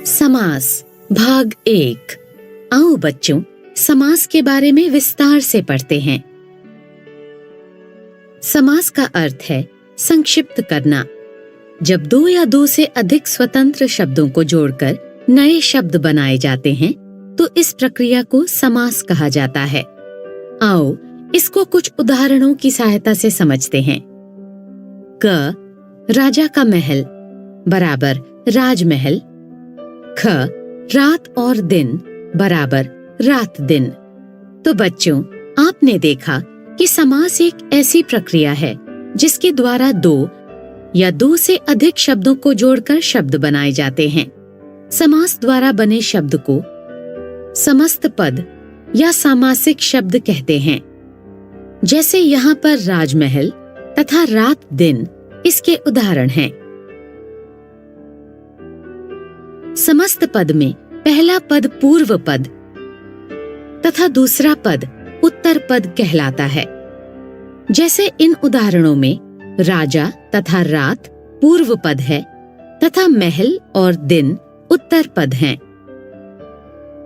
समास भाग 1। आओ बच्चों, समास के बारे में विस्तार से पढ़ते हैं। समास का अर्थ है संक्षिप्त करना। जब दो या दो से अधिक स्वतंत्र शब्दों को जोड़कर नए शब्द बनाए जाते हैं तो इस प्रक्रिया को समास कहा जाता है। आओ इसको कुछ उदाहरणों की सहायता से समझते हैं। क राजा का महल बराबर राजमहल। ख रात और दिन बराबर रात दिन। तो बच्चों, आपने देखा कि समास एक ऐसी प्रक्रिया है जिसके द्वारा दो या दो से अधिक शब्दों को जोड़कर शब्द बनाए जाते हैं। समास द्वारा बने शब्द को समस्त पद या सामासिक शब्द कहते हैं। जैसे यहाँ पर राजमहल तथा रात दिन इसके उदाहरण हैं। समस्त पद में पहला पद पूर्व पद तथा दूसरा पद उत्तर पद कहलाता है। जैसे इन उदाहरणों में राजा तथा रात पूर्व पद है तथा महल और दिन उत्तर पद हैं।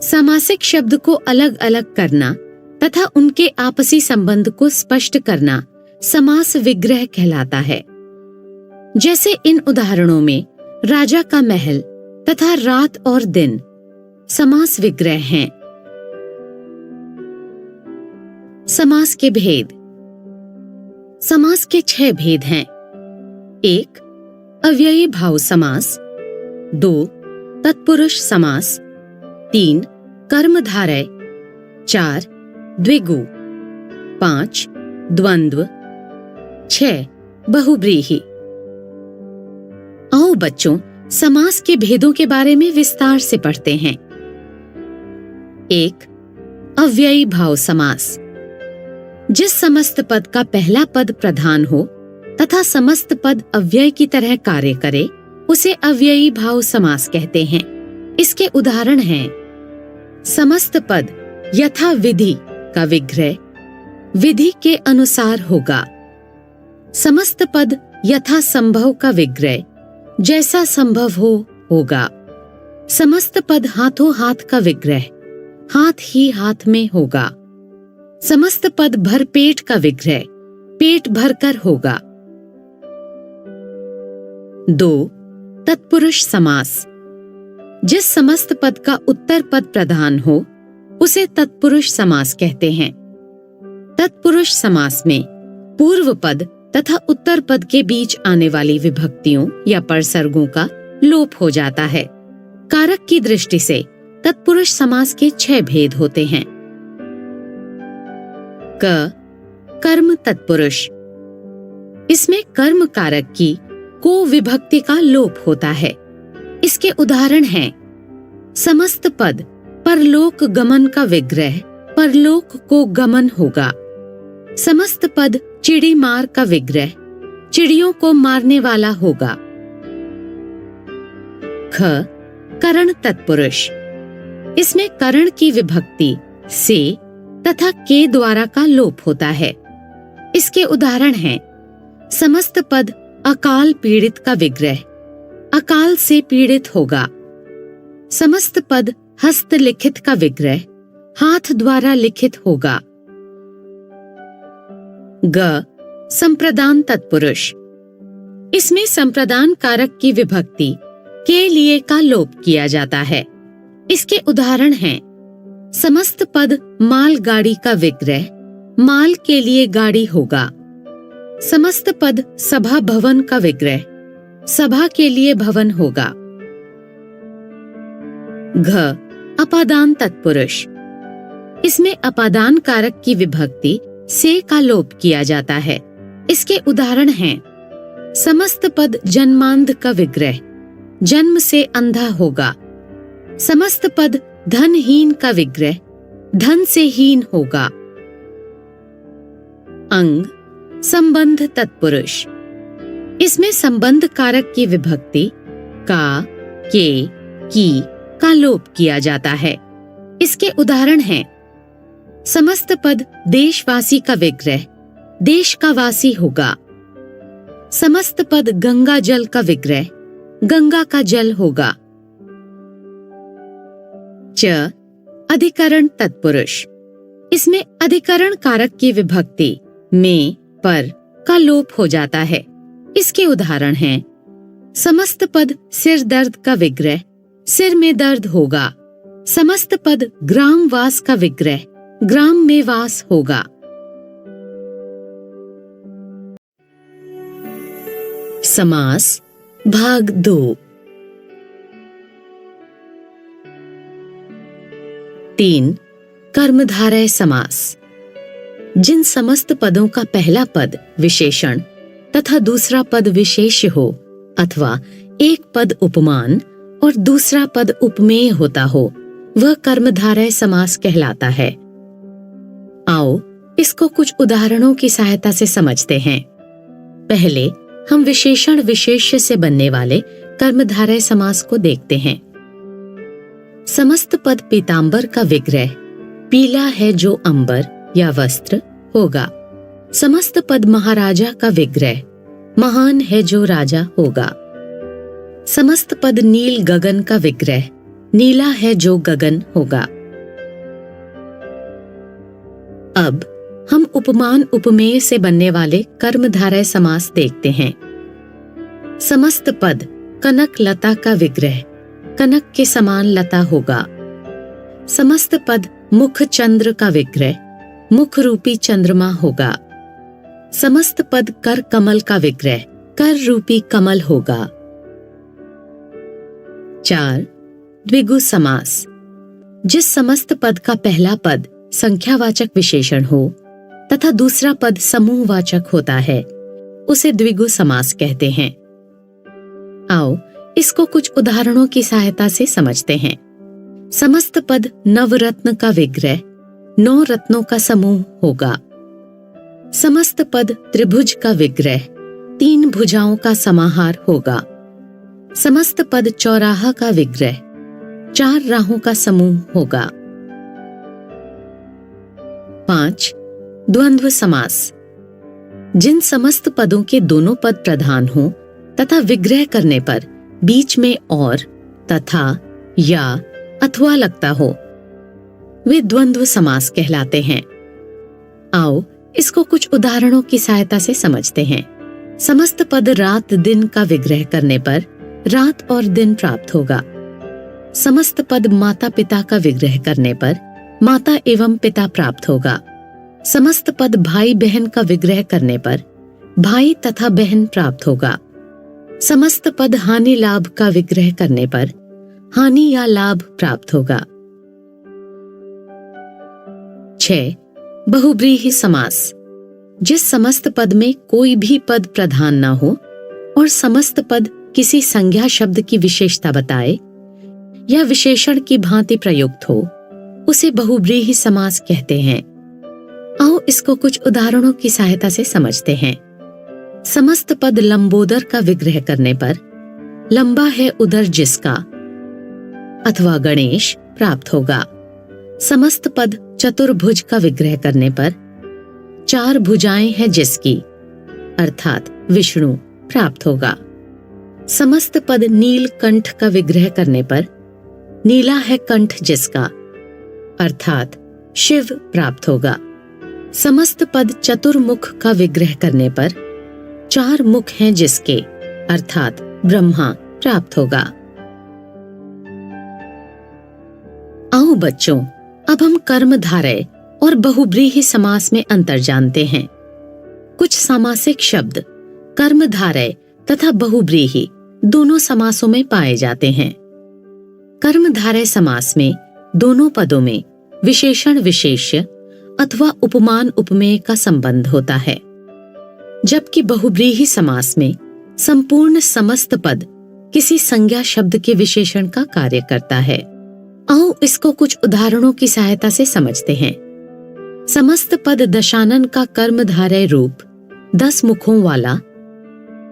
सामासिक शब्द को अलग अलग करना तथा उनके आपसी संबंध को स्पष्ट करना समास विग्रह कहलाता है। जैसे इन उदाहरणों में राजा का महल तथा रात और दिन समास विग्रह हैं। समास के भेद। समास के 6 भेद हैं। 1 अव्ययी भाव समास, 2 तत्पुरुष समास, 3 कर्मधारय, 4 द्विगु, 5 द्वंद्व, 6 बहुव्रीहि। आओ बच्चों, समास के भेदों के बारे में विस्तार से पढ़ते हैं। 1 अव्ययी भाव समास। जिस समस्त पद का पहला पद प्रधान हो तथा समस्त पद अव्यय की तरह कार्य करे उसे अव्ययी भाव समास कहते हैं। इसके उदाहरण हैं समस्त पद यथा विधि का विग्रह विधि के अनुसार होगा। समस्त पद यथा संभव का विग्रह जैसा संभव हो होगा। समस्त पद हाथों हाथ का विग्रह हाथ ही हाथ में होगा। समस्त पद भरपेट का विग्रह पेट भरकर होगा। 2 तत्पुरुष समास। जिस समस्त पद का उत्तर पद प्रधान हो उसे तत्पुरुष समास कहते हैं। तत्पुरुष समास में पूर्व पद तथा उत्तर पद के बीच आने वाली विभक्तियों या परसर्गों का लोप हो जाता है। कारक की दृष्टि से तत्पुरुष समास के 6 भेद होते हैं। क कर्म तत्पुरुष। इसमें कर्म कारक की को विभक्ति का लोप होता है। इसके उदाहरण हैं समस्त पद परलोक गमन का विग्रह परलोक को गमन होगा। समस्त पद चिड़ी मार का विग्रह चिड़ियों को मारने वाला होगा। ख करण तत्पुरुष। इसमें करण की विभक्ति से तथा के द्वारा का लोप होता है। इसके उदाहरण हैं समस्त पद अकाल पीड़ित का विग्रह अकाल से पीड़ित होगा। समस्त पद हस्तलिखित का विग्रह हाथ द्वारा लिखित होगा। ग संप्रदान तत्पुरुष। इसमें संप्रदान कारक की विभक्ति के लिए का लोप किया जाता है। इसके उदाहरण हैं समस्त पद माल गाड़ी का विग्रह माल के लिए गाड़ी होगा। समस्त पद सभा भवन का विग्रह सभा के लिए भवन होगा। घ अपादान तत्पुरुष। इसमें अपादान कारक की विभक्ति से का लोप किया जाता है। इसके उदाहरण हैं समस्त पद जन्मांध का विग्रह जन्म से अंधा होगा। समस्त पद धनहीन का विग्रह धन से हीन होगा। अंग संबंध तत्पुरुष। इसमें संबंध कारक की विभक्ति का के की का लोप किया जाता है। इसके उदाहरण हैं समस्त पद देशवासी का विग्रह देश का वासी होगा। समस्त पद गंगा जल का विग्रह गंगा का जल होगा। च अधिकरण तत्पुरुष। इसमें अधिकरण कारक की विभक्ति में पर का लोप हो जाता है। इसके उदाहरण हैं समस्त पद सिर दर्द का विग्रह, सिर में दर्द होगा। समस्त पद ग्राम वास का विग्रह, ग्राम में वास होगा। समास भाग 2। 3 कर्मधारय समास। जिन समस्त पदों का पहला पद विशेषण तथा दूसरा पद विशेष्य हो अथवा एक पद उपमान और दूसरा पद उपमेय होता हो, वह कर्मधारय समास कहलाता है। आओ इसको कुछ उदाहरणों की सहायता से समझते हैं। पहले हम विशेषण विशेष्य से बनने वाले कर्मधारय समास को देखते हैं। समस्त पद पीतांबर का विग्रह पीला है जो अंबर या वस्त्र होगा। समस्त पद महाराजा का विग्रह महान है जो राजा होगा। समस्त पद नील गगन का विग्रह नीला है जो गगन होगा। अब हम उपमान उपमेय से बनने वाले कर्मधारय समास देखते हैं। समस्त पद कनक लता का विग्रह कनक के समान लता होगा। समस्त पद मुख चंद्र का विग्रह मुख रूपी चंद्रमा होगा। समस्त पद कर कमल का विग्रह कर रूपी कमल होगा। 4 द्विगु समास। जिस समस्त पद का पहला पद संख्यावाचक विशेषण हो तथा दूसरा पद समूहवाचक होता है, उसे द्विगु समास कहते हैं। आओ इसको कुछ उदाहरणों की सहायता से समझते हैं। समस्त पद नवरत्न का विग्रह 9 रत्नों का समूह होगा। समस्त पद त्रिभुज का विग्रह 3 भुजाओं का समाहार होगा। समस्त पद चौराहा का विग्रह 4 राहों का समूह होगा। 5 द्वंद्व समास। जिन समस्त पदों के दोनों पद प्रधान हों तथा विग्रह करने पर बीच में और तथा या अथवा लगता हो, वे द्वंद्व समास कहलाते हैं। आओ इसको कुछ उदाहरणों की सहायता से समझते हैं। समस्त पद रात दिन का विग्रह करने पर रात और दिन प्राप्त होगा। समस्त पद माता पिता का विग्रह करने पर माता एवं पिता प्राप्त होगा। समस्त पद भाई बहन का विग्रह करने पर भाई तथा बहन प्राप्त होगा। समस्त पद हानि लाभ का विग्रह करने पर हानि या लाभ प्राप्त होगा। 6 बहुव्रीहि समास। जिस समस्त पद में कोई भी पद प्रधान न हो और समस्त पद किसी संज्ञा शब्द की विशेषता बताए या विशेषण की भांति प्रयुक्त हो, उसे बहुव्रीहि समास कहते हैं। आओ इसको कुछ उदाहरणों की सहायता से समझते हैं। समस्त पद लंबोदर का विग्रह करने पर लंबा है उदर जिसका अथवा गणेश प्राप्त होगा। समस्त पद चतुर्भुज का विग्रह करने पर 4 भुजाएं हैं जिसकी अर्थात विष्णु प्राप्त होगा। समस्त पद नीलकंठ का विग्रह करने पर नीला है कंठ जिसका अर्थात शिव प्राप्त होगा। समस्त पद चतुर्मुख का विग्रह करने पर 4 मुख हैं जिसके अर्थात ब्रह्मा प्राप्त होगा। आओ बच्चों, अब हम कर्मधारय और बहुव्रीहि समास में अंतर जानते हैं। कुछ सामासिक शब्द कर्मधारय तथा बहुव्रीहि दोनों समासों में पाए जाते हैं। कर्मधारय समास में दोनों पदों में विशेषण विशेष्य अथवा उपमान उपमेय का संबंध होता है, जबकि बहुव्रीहि समास में संपूर्ण समस्त पद किसी संज्ञा शब्द के विशेषण का कार्य करता है। आओ इसको कुछ उदाहरणों की सहायता से समझते हैं। समस्त पद दशानन का कर्मधारय रूप 10 मुखों वाला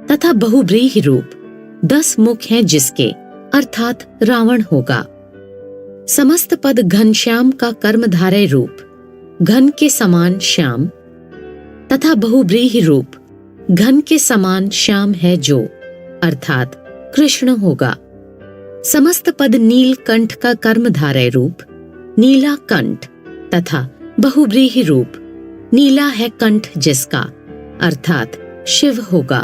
तथा बहुव्रीहि रूप 10 मुख हैं जिसके अर्थात रावण होगा। समस्त पद घनश्याम का कर्मधारय रूप घन के समान श्याम तथा बहुव्रीहि रूप घन के समान श्याम है जो अर्थात कृष्ण होगा। समस्त पद नीलकंठ का कर्मधारय रूप नीला कंठ तथा बहुव्रीहि रूप। नीला है कंठ जिसका, अर्थात शिव होगा।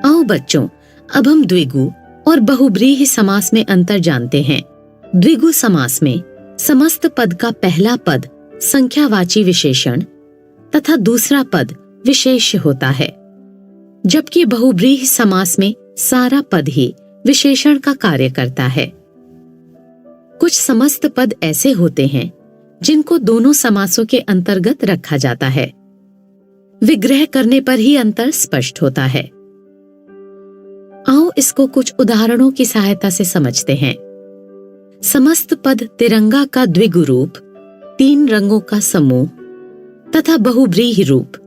आओ बच्चों, अब हम द्विगु और बहुव्रीहि समास में अंतर जानते हैं। द्विगु समास में समस्त पद का पहला पद संख्यावाची विशेषण तथा दूसरा पद विशेष्य होता है, जबकि बहुव्रीहि समास में सारा पद ही विशेषण का कार्य करता है। कुछ समस्त पद ऐसे होते हैं जिनको दोनों समासों के अंतर्गत रखा जाता है। विग्रह करने पर ही अंतर स्पष्ट होता है। आओ इसको कुछ उदाहरणों की सहायता से समझते हैं। समस्त पद तिरंगा का द्विगु रूप, 3 रंगों का समूह तथा बहुव्रीहि रूप,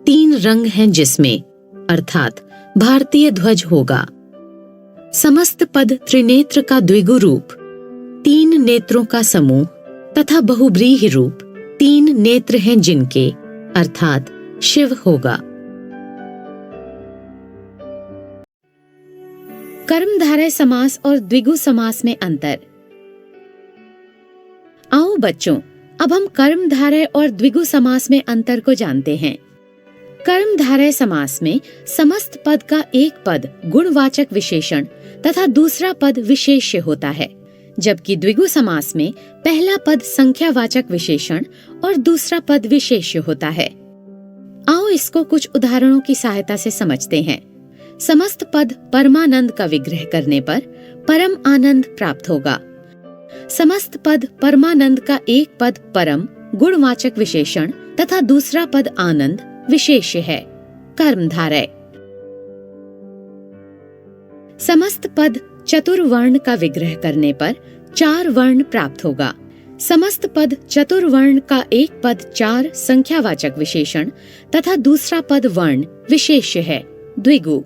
3 रंग हैं जिसमें, अर्थात भारतीय ध्वज होगा। समस्त पद त्रिनेत्र का द्विगु रूप, 3 नेत्रों का समूह तथा बहुव्रीहि रूप, 3 नेत्र हैं जिनके, अर्थात शिव होगा। कर्मधारय समास और द्विगु समास में अंतर। आओ बच्चों, अब हम कर्मधारय और द्विगु समास में अंतर को जानते हैं। कर्मधारय समास में समस्त पद का एक पद गुणवाचक विशेषण तथा दूसरा पद विशेष्य होता है, जबकि द्विगु समास में पहला पद संख्यावाचक विशेषण और दूसरा पद विशेष्य होता है। आओ इसको कुछ उदाहरणों की सहायता से समझते हैं। समस्त पद परमानंद का विग्रह करने पर परम आनंद प्राप्त होगा। समस्त पद परमानंद का एक पद परम गुणवाचक विशेषण तथा दूसरा पद आनंद विशेष्य है, कर्मधारय। समस्त पद चतुर्वर्ण का विग्रह करने पर 4 वर्ण प्राप्त होगा। समस्त पद चतुर्वर्ण का एक पद 4 संख्यावाचक विशेषण तथा दूसरा पद वर्ण विशेष्य है, द्विगु।